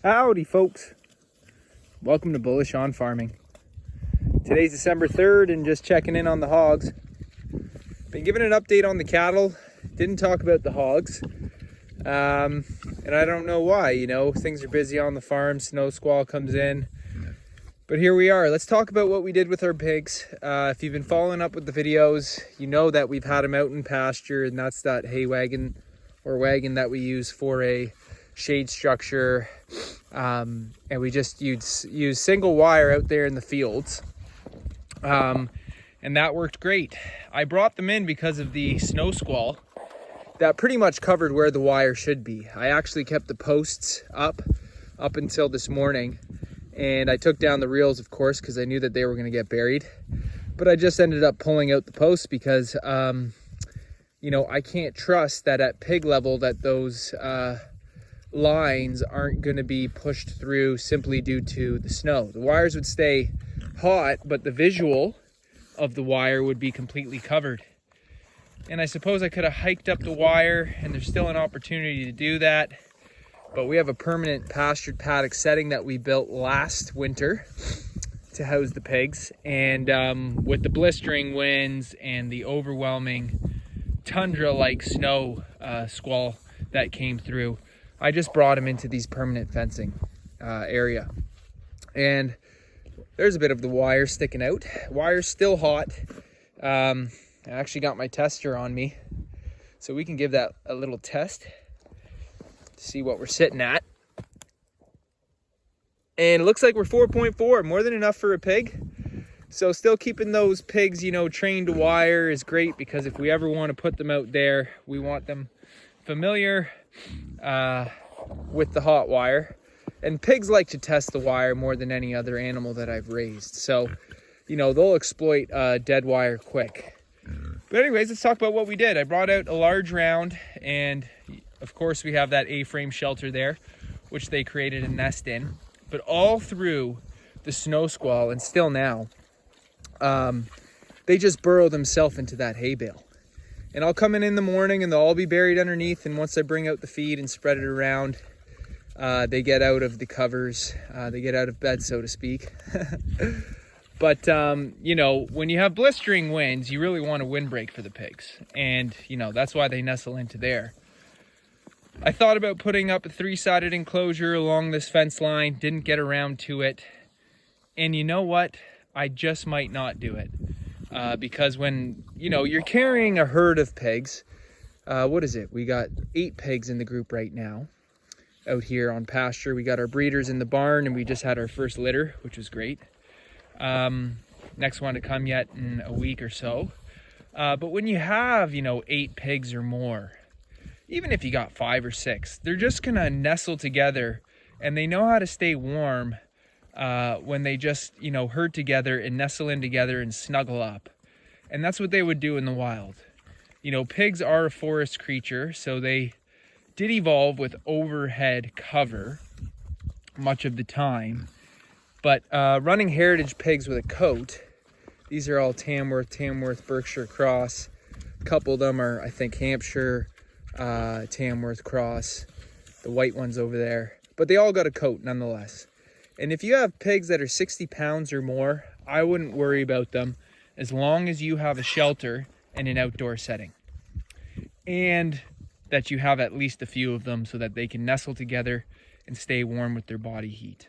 Howdy folks, welcome to Bullish on Farming. Today's December 3rd and just checking in on the hogs. Been giving an update on the cattle, didn't talk about the hogs. And I don't know why, things are busy on the farm, snow squall comes in. But here we are. Let's talk about what we did with our pigs. If you've been following up with the videos, you know that we've had them out in pasture, and that's that hay wagon or wagon that we use for a shade structure. And we just use single wire out there in the fields. And that worked great. I brought them in because of the snow squall that pretty much covered where the wire should be. I actually kept the posts up until this morning. And I took down the reels, of course, because I knew that they were going to get buried. But I just ended up pulling out the posts because, I can't trust that at pig level that those lines aren't going to be pushed through simply due to the snow. The wires would stay hot, but the visual of the wire would be completely covered. And I suppose I could have hiked up the wire, and there's still an opportunity to do that. But we have a permanent pastured paddock setting that we built last winter to house the pigs. And with the blistering winds and the overwhelming tundra-like snow squall that came through, I just brought them into these permanent fencing area. And there's a bit of the wire sticking out. Wire's still hot. I actually got my tester on me, so we can give that a little test. See what we're sitting at. And it looks like we're 4.4, more than enough for a pig. So still keeping those pigs, trained to wire is great, because if we ever want to put them out there, we want them familiar with the hot wire. And pigs like to test the wire more than any other animal that I've raised. So, they'll exploit dead wire quick. But anyways, let's talk about what we did. I brought out a large round, and of course we have that A-frame shelter there, which they created a nest in. But all through the snow squall, and still now, they just burrow themselves into that hay bale. And I'll come in the morning and they'll all be buried underneath. And once I bring out the feed and spread it around, they get out of the covers. They get out of bed, so to speak. But, when you have blistering winds, you really want a windbreak for the pigs. And, that's why they nestle into there. I thought about putting up a 3-sided enclosure along this fence line, didn't get around to it. And you know what? I just might not do it. Because when, you're carrying a herd of pigs, what is it? We got 8 pigs in the group right now out here on pasture. We got our breeders in the barn, and we just had our first litter, which was great. Next one to come yet in a week or so. But when you have, 8 pigs or more, even if you got 5 or 6, they're just gonna nestle together, and they know how to stay warm when they just, herd together and nestle in together and snuggle up. And that's what they would do in the wild. Pigs are a forest creature, so they did evolve with overhead cover much of the time. But running heritage pigs with a coat, these are all Tamworth, Berkshire Cross. A couple of them are, I think, Hampshire, Tamworth Cross, the white ones over there. But they all got a coat nonetheless. And if you have pigs that are 60 pounds or more, I wouldn't worry about them as long as you have a shelter and an outdoor setting. And that you have at least a few of them so that they can nestle together and stay warm with their body heat.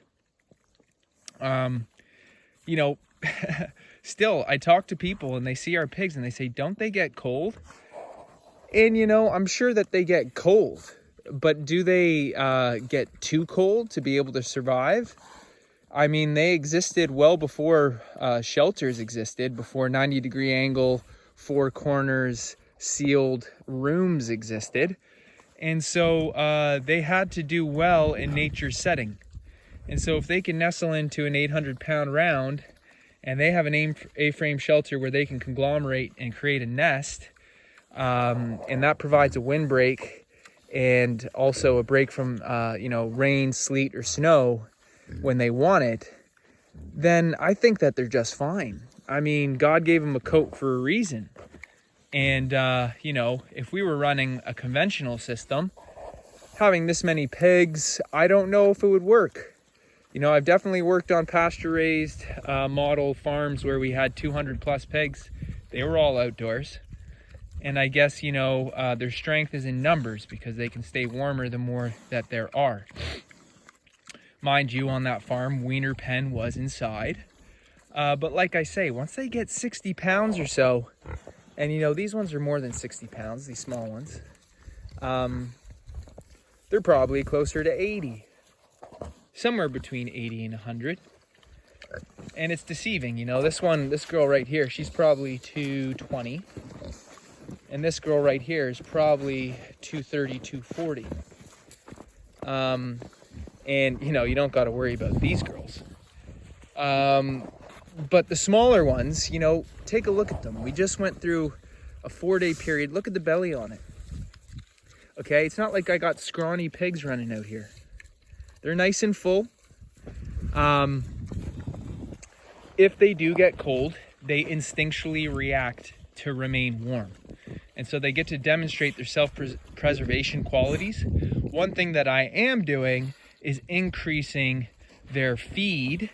Still, I talk to people and they see our pigs and they say, don't they get cold? And, I'm sure that they get cold, but do they get too cold to be able to survive? I mean, they existed well before shelters existed, before 90-degree angle, 4 corners, sealed rooms existed. And so they had to do well in nature's setting. And so if they can nestle into an 800-pound round and they have an A-frame shelter where they can conglomerate and create a nest, and that provides a windbreak and also a break from, rain, sleet, or snow when they want it, then I think that they're just fine. I mean, God gave them a coat for a reason. And, if we were running a conventional system, having this many pigs, I don't know if it would work. You know, I've definitely worked on pasture-raised model farms where we had 200 plus pigs. They were all outdoors. And I guess, you know, their strength is in numbers because they can stay warmer the more that there are. Mind you, on that farm, weaner pen was inside. But like I say, once they get 60 pounds or so, and you know, these ones are more than 60 pounds, these small ones, they're probably closer to 80. Somewhere between 80 and 100. And it's deceiving, you know. This girl right here, she's probably 220. And this girl right here is probably 230, 240. And, you know, you don't got to worry about these girls. But the smaller ones, you know, take a look at them. We just went through a 4-day period. Look at the belly on it. Okay, it's not like I got scrawny pigs running out here. They're nice and full. If they do get cold, they instinctually react to remain warm. And so they get to demonstrate their self-preservation qualities. One thing that I am doing is increasing their feed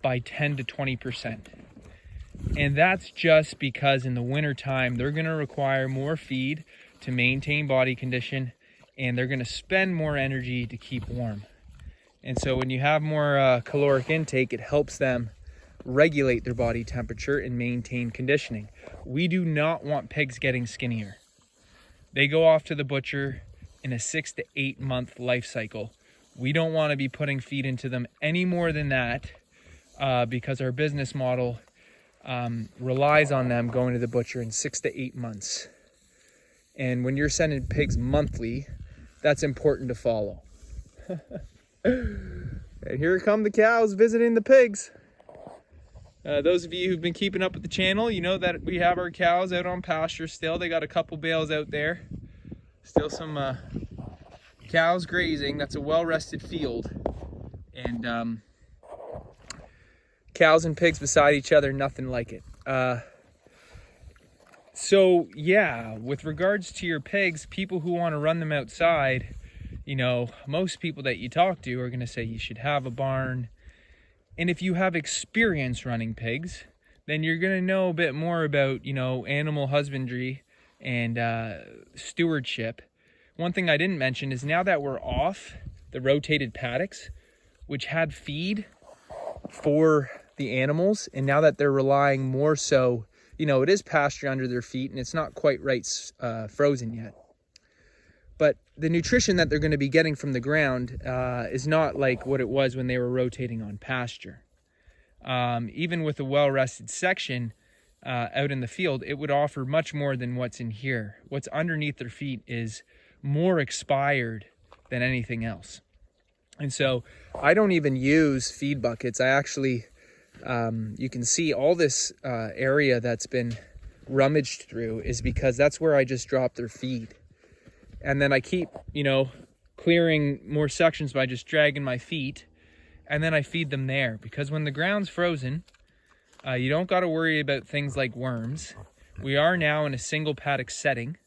by 10 to 20%. And that's just because in the wintertime, they're gonna require more feed to maintain body condition, and they're gonna spend more energy to keep warm. And so when you have more caloric intake, it helps them regulate their body temperature and maintain conditioning. We do not want pigs getting skinnier. They go off to the butcher in a 6 to 8 month life cycle. We don't want to be putting feed into them any more than that because our business model relies on them going to the butcher in 6 to 8 months. And when you're sending pigs monthly, that's important to follow. And here come the cows visiting the pigs. Those of you who've been keeping up with the channel, you know that we have our cows out on pasture still. They got a couple bales out there. Still some cows grazing. That's a well-rested field. And cows and pigs beside each other, nothing like it. So yeah, with regards to your pigs, people who want to run them outside, you know, most people that you talk to are going to say you should have a barn. And if you have experience running pigs, then you're going to know a bit more about, you know, animal husbandry and stewardship. One thing I didn't mention is now that we're off the rotated paddocks, which had feed for the animals, and now that they're relying more so, you know, it is pasture under their feet and it's not quite right frozen yet. But the nutrition that they're going to be getting from the ground is not like what it was when they were rotating on pasture. Even with a well-rested section out in the field, it would offer much more than what's in here. What's underneath their feet is more expired than anything else. And so I don't even use feed buckets. I actually, you can see all this area that's been rummaged through is because that's where I just drop their feed. And then I keep, you know, clearing more sections by just dragging my feet. And then I feed them there. Because when the ground's frozen, you don't got to worry about things like worms. We are now in a single paddock setting.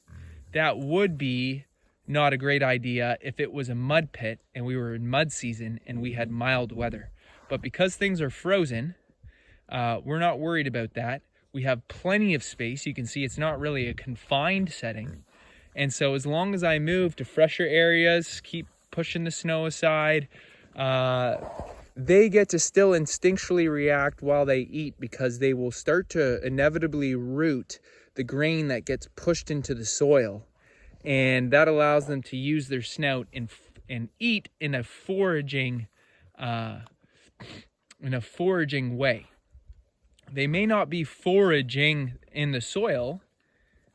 That would be not a great idea if it was a mud pit and we were in mud season and we had mild weather. But because things are frozen, we're not worried about that. We have plenty of space. You can see it's not really a confined setting. And so as long as I move to fresher areas, keep pushing the snow aside, they get to still instinctually react while they eat because they will start to inevitably root the grain that gets pushed into the soil. And that allows them to use their snout and eat in a foraging way. They may not be foraging in the soil.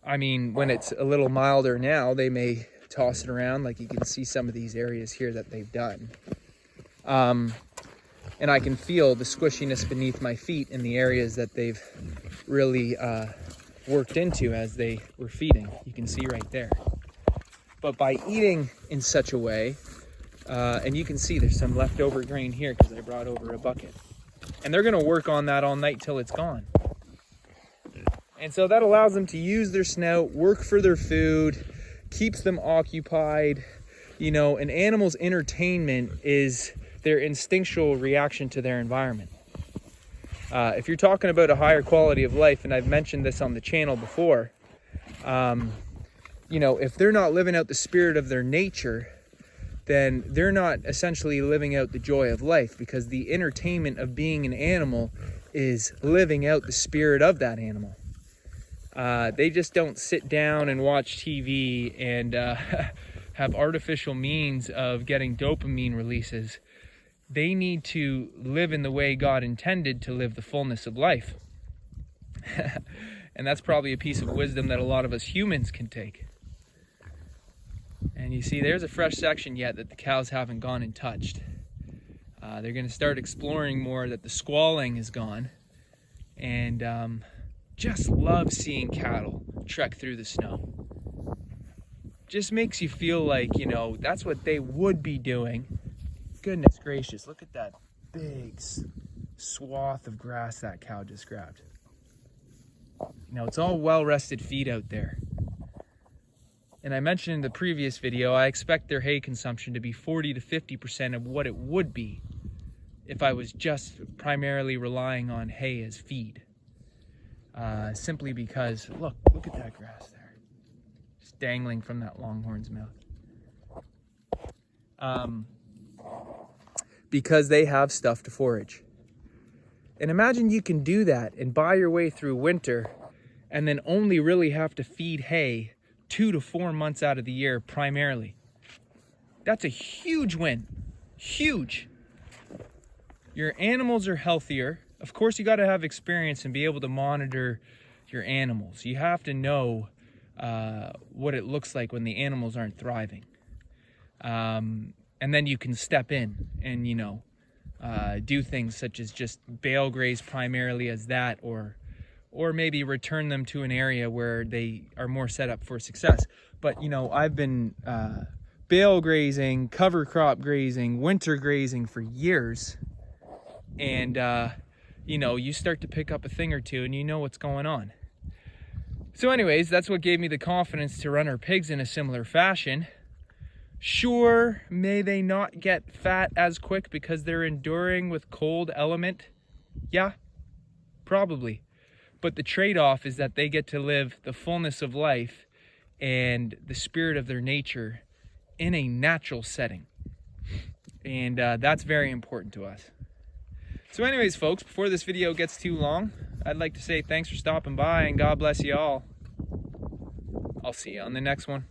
I mean, when it's a little milder now, they may toss it around, like you can see some of these areas here that they've done. And I can feel the squishiness beneath my feet in the areas that they've really worked into as they were feeding. You can see right there. But by eating in such a way, and you can see there's some leftover grain here because I brought over a bucket. And they're going to work on that all night till it's gone. And so that allows them to use their snout, work for their food, keeps them occupied. You know, an animal's entertainment is their instinctual reaction to their environment. If you're talking about a higher quality of life, and I've mentioned this on the channel before, you know, if they're not living out the spirit of their nature, then they're not essentially living out the joy of life, because the entertainment of being an animal is living out the spirit of that animal. They just don't sit down and watch TV and have artificial means of getting dopamine releases. They need to live in the way God intended to live the fullness of life. And that's probably a piece of wisdom that a lot of us humans can take. And you see, there's a fresh section yet that the cows haven't gone and touched. They're going to start exploring more that the squalling is gone. And just love seeing cattle trek through the snow. Just makes you feel like, you know, that's what they would be doing. Goodness gracious, look at that big swath of grass that cow just grabbed. You know, it's all well-rested feed out there. And I mentioned in the previous video, I expect their hay consumption to be 40 to 50% of what it would be if I was just primarily relying on hay as feed. Simply because, look at that grass there. Just dangling from that longhorn's mouth. Because they have stuff to forage. And imagine you can do that and buy your way through winter and then only really have to feed hay 2 to 4 months out of the year primarily. That's a huge win. Huge. Your animals are healthier. Of course, you got to have experience and be able to monitor your animals. You have to know what it looks like when the animals aren't thriving. And then you can step in and, you know, do things such as just bale graze primarily as that, or maybe return them to an area where they are more set up for success. But, you know, I've been bale grazing, cover crop grazing, winter grazing for years. And, you know, you start to pick up a thing or two and you know what's going on. So anyways, that's what gave me the confidence to run our pigs in a similar fashion. Sure, may they not get fat as quick because they're enduring with cold element? Yeah, probably. But the trade-off is that they get to live the fullness of life and the spirit of their nature in a natural setting. And that's very important to us. So anyways, folks, before this video gets too long, I'd like to say thanks for stopping by and God bless you all. I'll see you on the next one.